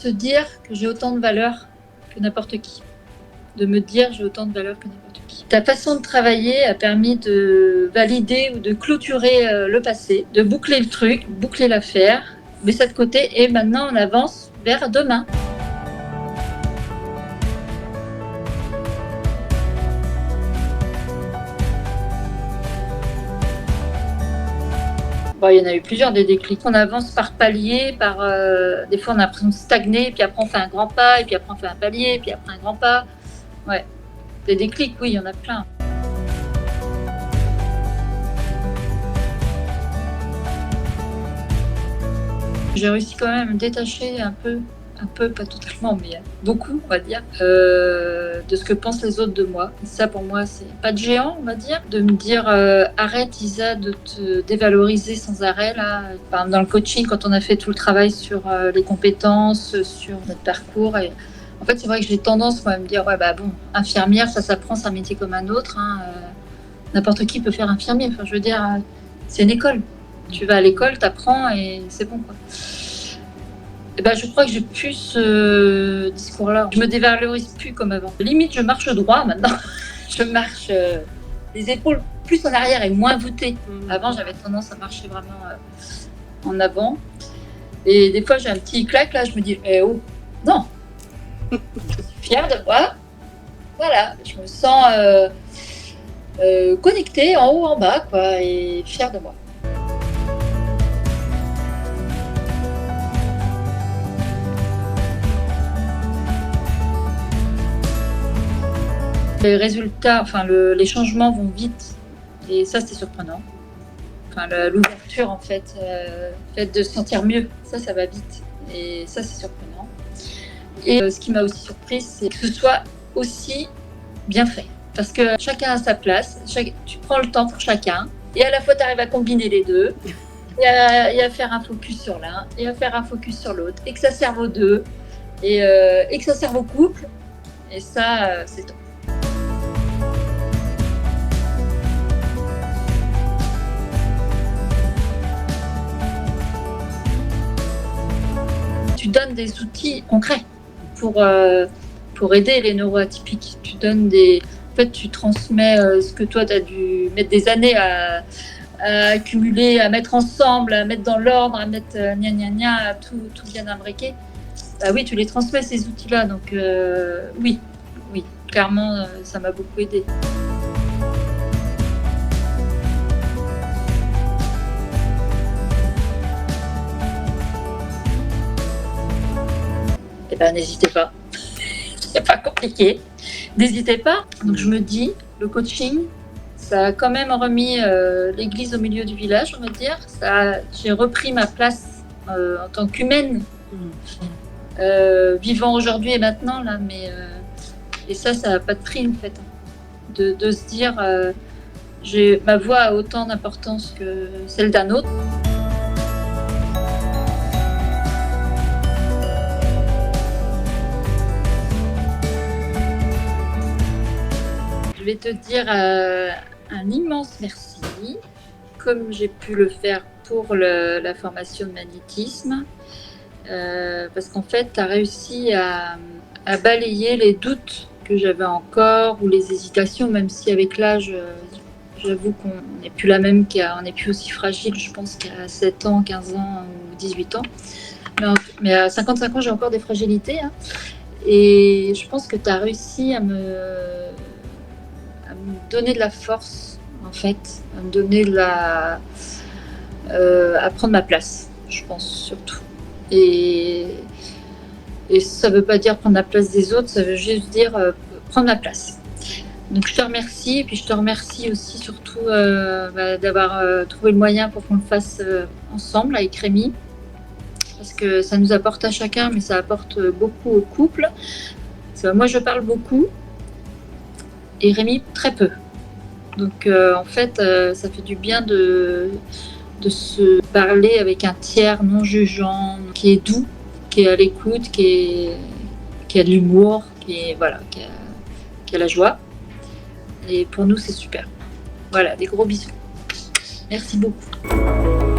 se dire que j'ai autant de valeur que n'importe qui. De me dire j'ai autant de valeur que n'importe qui. Ta façon de travailler a permis de valider ou de clôturer le passé, de boucler le truc, boucler l'affaire, mais ça de côté, et maintenant on avance vers demain. Bon, il y en a eu plusieurs des déclics. On avance par paliers, des fois on a l'impression de stagner, puis après on fait un grand pas, et puis après on fait un palier, puis après un grand pas. Ouais, des déclics, oui, il y en a plein. J'ai réussi quand même à me détacher un peu, pas totalement, mais beaucoup, on va dire, de ce que pensent les autres de moi. Et ça, pour moi, c'est pas de géant, on va dire, de me dire arrête, Isa, de te dévaloriser sans arrêt. Là, enfin, dans le coaching, quand on a fait tout le travail sur les compétences, sur notre parcours, et en fait, c'est vrai que j'ai tendance moi, à me dire ouais, bah bon, infirmière, ça s'apprend, c'est un métier comme un autre. N'importe qui peut faire infirmier. Enfin, je veux dire, c'est une école. Tu vas à l'école, t'apprends et c'est bon, quoi. Et ben, je crois que j'ai plus ce discours-là. Je me dévalorise plus comme avant. Limite, je marche droit maintenant. Je marche les épaules plus en arrière et moins voûtées. Avant, j'avais tendance à marcher vraiment en avant. Et des fois, j'ai un petit claque là. Je me dis, oh, non. Je suis fière de moi. Voilà, je me sens connectée en haut, en bas, quoi, et fière de moi. Les résultats, enfin les changements vont vite et ça c'est surprenant. Enfin l'ouverture en fait, le fait de se sentir mieux, ça va vite et ça c'est surprenant. Et ce qui m'a aussi surprise, c'est que ce soit aussi bien fait. Parce que chacun a sa place, tu prends le temps pour chacun et à la fois tu arrives à combiner les deux et à faire un focus sur l'un et à faire un focus sur l'autre et que ça serve aux deux et que ça serve au couple et ça c'est top. Tu donnes des outils concrets pour aider les neuroatypiques. Tu donnes en fait, tu transmets ce que toi, tu as dû mettre des années à accumuler, à mettre ensemble, à mettre dans l'ordre, à mettre à tout bien imbriqué. Bah oui, tu les transmets, ces outils-là. Donc oui, clairement, ça m'a beaucoup aidé. Eh ben, n'hésitez pas. C'est pas compliqué. N'hésitez pas. Donc je me dis, le coaching, ça a quand même remis l'église au milieu du village, on va dire. J'ai repris ma place en tant qu'humaine, vivant aujourd'hui et maintenant là. Mais et ça n'a pas de prix en fait. De se dire, ma voix a autant d'importance que celle d'un autre. Je vais te dire un immense merci, comme j'ai pu le faire pour la formation de magnétisme, parce qu'en fait, tu as réussi à balayer les doutes que j'avais encore ou les hésitations, même si avec l'âge, j'avoue qu'on n'est plus la même, on n'est plus aussi fragile, je pense, qu'à 7 ans, 15 ans ou 18 ans. Mais à 55 ans, j'ai encore des fragilités. Hein, et je pense que tu as réussi à me donner de la force, en fait, à me donner à prendre ma place, je pense, surtout. Et ça ne veut pas dire prendre la place des autres, ça veut juste dire prendre ma place. Donc je te remercie, et puis je te remercie aussi surtout d'avoir trouvé le moyen pour qu'on le fasse ensemble avec Rémi, parce que ça nous apporte à chacun, mais ça apporte beaucoup au couple. Moi je parle beaucoup, et Rémi très peu. Donc en fait, ça fait du bien de se parler avec un tiers non jugeant, qui est doux, qui est à l'écoute, qui a de l'humour, qui a la joie. Et pour nous, c'est super. Voilà, des gros bisous. Merci beaucoup.